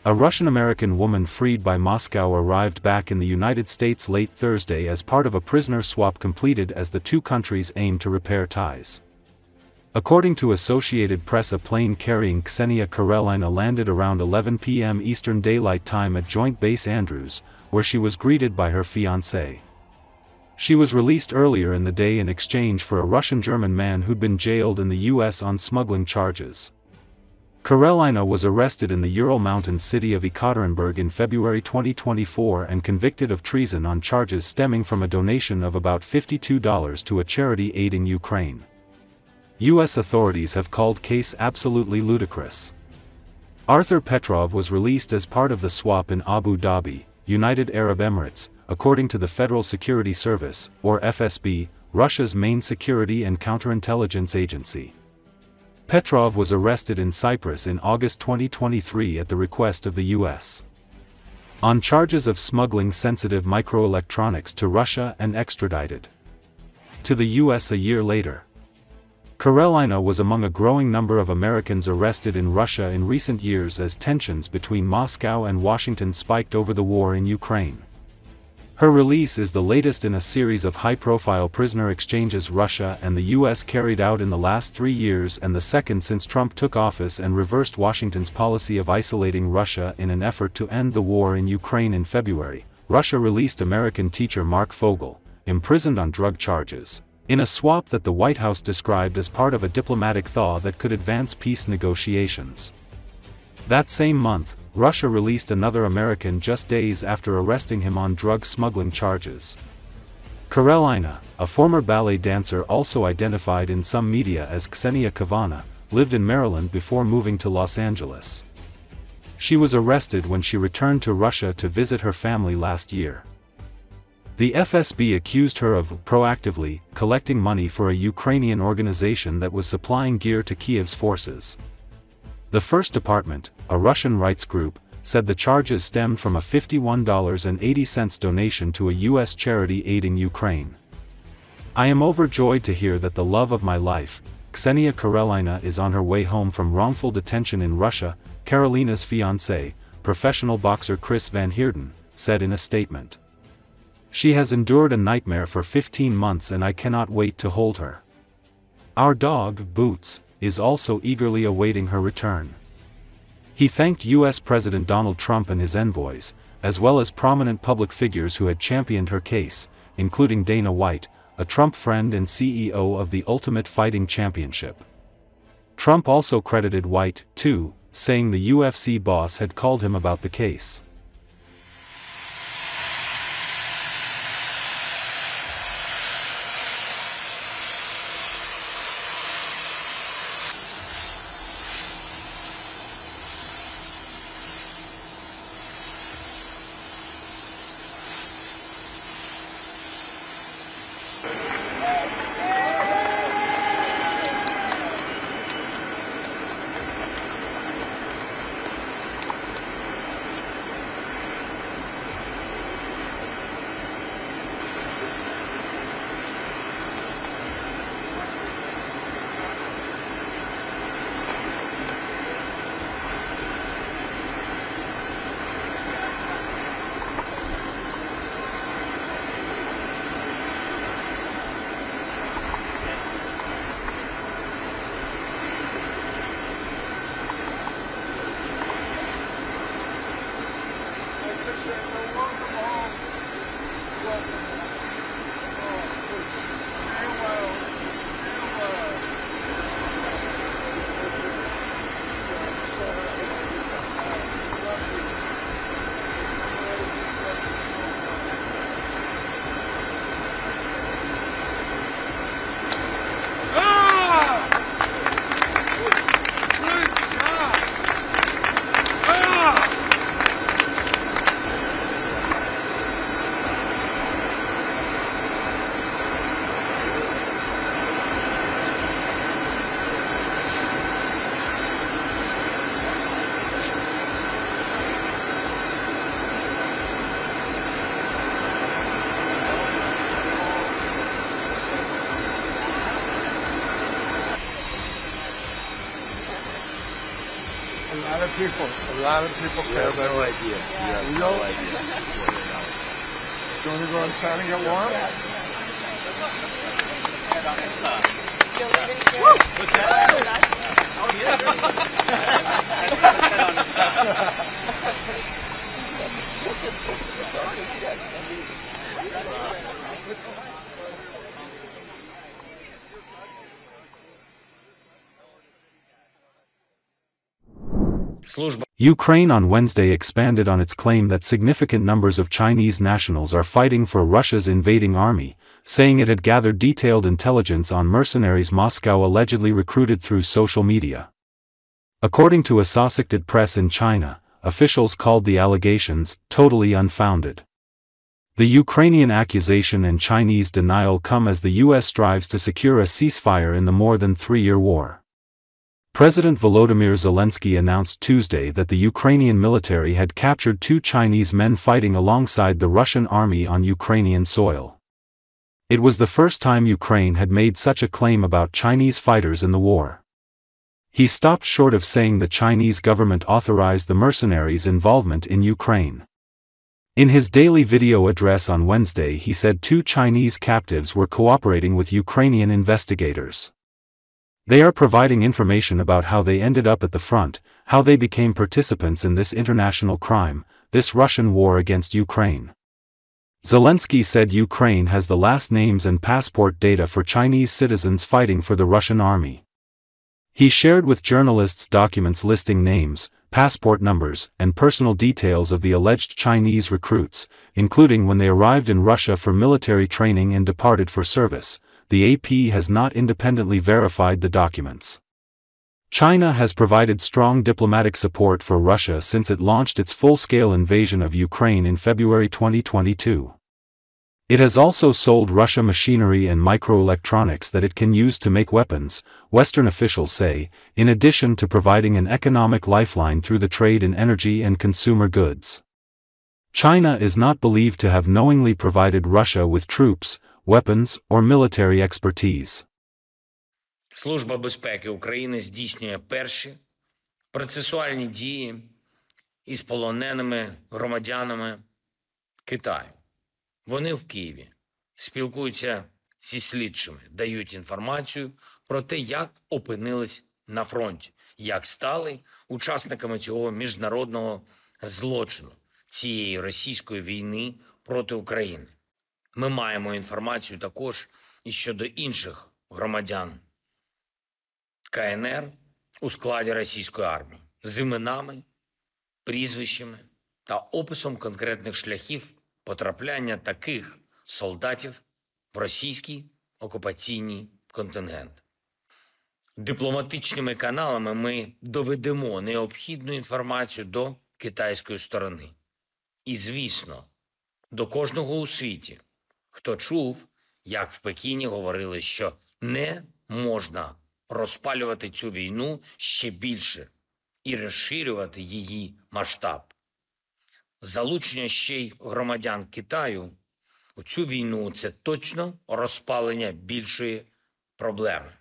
A Russian-American woman freed by Moscow arrived back in the United States late Thursday as part of a prisoner swap completed as the two countries aim to repair ties. According to Associated Press, a plane carrying Ksenia Karelina landed around 11 p.m. Eastern Daylight Time at Joint Base Andrews, where she was greeted by her fiancé. She was released earlier in the day in exchange for a Russian-German man who'd been jailed in the U.S. on smuggling charges. Karelina was arrested in the Ural Mountain city of Ekaterinburg in February 2024 and convicted of treason on charges stemming from a donation of about $52 to a charity aiding Ukraine. U.S. authorities have called the case absolutely ludicrous. Arthur Petrov was released as part of the swap in Abu Dhabi, United Arab Emirates, according to the Federal Security Service, or FSB, Russia's main security and counterintelligence agency. Petrov was arrested in Cyprus in August 2023 at the request of the U.S. on charges of smuggling sensitive microelectronics to Russia and extradited to the U.S. a year later. Karelina was among a growing number of Americans arrested in Russia in recent years as tensions between Moscow and Washington spiked over the war in Ukraine. Her release is the latest in a series of high-profile prisoner exchanges Russia and the U.S. carried out in the last 3 years and the second since Trump took office and reversed Washington's policy of isolating Russia in an effort to end the war in Ukraine in February. Russia released American teacher Mark Fogel, imprisoned on drug charges, in a swap that the White House described as part of a diplomatic thaw that could advance peace negotiations. That same month, Russia released another American just days after arresting him on drug smuggling charges. Karelina, a former ballet dancer also identified in some media as Ksenia Karelina, lived in Maryland before moving to Los Angeles. She was arrested when she returned to Russia to visit her family last year. The FSB accused her of proactively collecting money for a Ukrainian organization that was supplying gear to Kiev's forces. The First Department, a Russian rights group, said the charges stemmed from a $51.80 donation to a U.S. charity aiding Ukraine. "I am overjoyed to hear that the love of my life, Ksenia Karelina, is on her way home from wrongful detention in Russia," Karelina's fiancé, professional boxer Chris Van Heerden, said in a statement. "She has endured a nightmare for 15 months and I cannot wait to hold her. Our dog, Boots, is also eagerly awaiting her return." He thanked U.S. President Donald Trump and his envoys, as well as prominent public figures who had championed her case, including Dana White, a Trump friend and CEO of the Ultimate Fighting Championship. Trump also credited White, too, saying the UFC boss had called him about the case. A lot of people care about no idea. You have no idea. Do you want to go inside and get warm? Ukraine on Wednesday expanded on its claim that significant numbers of Chinese nationals are fighting for Russia's invading army, saying it had gathered detailed intelligence on mercenaries Moscow allegedly recruited through social media. According to Associated Press in China, officials called the allegations totally unfounded. The Ukrainian accusation and Chinese denial come as the U.S. strives to secure a ceasefire in the more than three-year war. President Volodymyr Zelensky announced Tuesday that the Ukrainian military had captured 2 Chinese men fighting alongside the Russian army on Ukrainian soil. It was the first time Ukraine had made such a claim about Chinese fighters in the war. He stopped short of saying the Chinese government authorized the mercenaries' involvement in Ukraine. In his daily video address on Wednesday, he said 2 Chinese captives were cooperating with Ukrainian investigators. They are providing information about how they ended up at the front, how they became participants in this international crime, this Russian war against Ukraine. Zelensky said Ukraine has the last names and passport data for Chinese citizens fighting for the Russian army. He shared with journalists documents listing names, passport numbers, and personal details of the alleged Chinese recruits, including when they arrived in Russia for military training and departed for service. The AP has not independently verified the documents. China has provided strong diplomatic support for Russia since it launched its full-scale invasion of Ukraine in February 2022. It has also sold Russia machinery and microelectronics that it can use to make weapons, Western officials say, in addition to providing an economic lifeline through the trade in energy and consumer goods. China is not believed to have knowingly provided Russia with troops, weapons, or military expertise. Служба безпеки України здійснює перші процесуальні дії із полоненими громадянами Китаю. Вони в Києві спілкуються зі слідчими, дають інформацію про те, як опинились на фронті, як стали учасниками цього міжнародного злочину, цієї російської війни проти України. Ми маємо інформацію також і щодо інших громадян КНР у складі російської армії з іменами, прізвищами та описом конкретних шляхів потрапляння таких солдатів в російський окупаційний контингент. Дипломатичними каналами ми доведемо необхідну інформацію до китайської сторони. І, звісно, до кожного у світі, хто чув, як в Пекіні говорили, що не можна розпалювати цю війну ще більше і розширювати її масштаб. Залучення ще й громадян Китаю у цю війну – це точно розпалення більшої проблеми.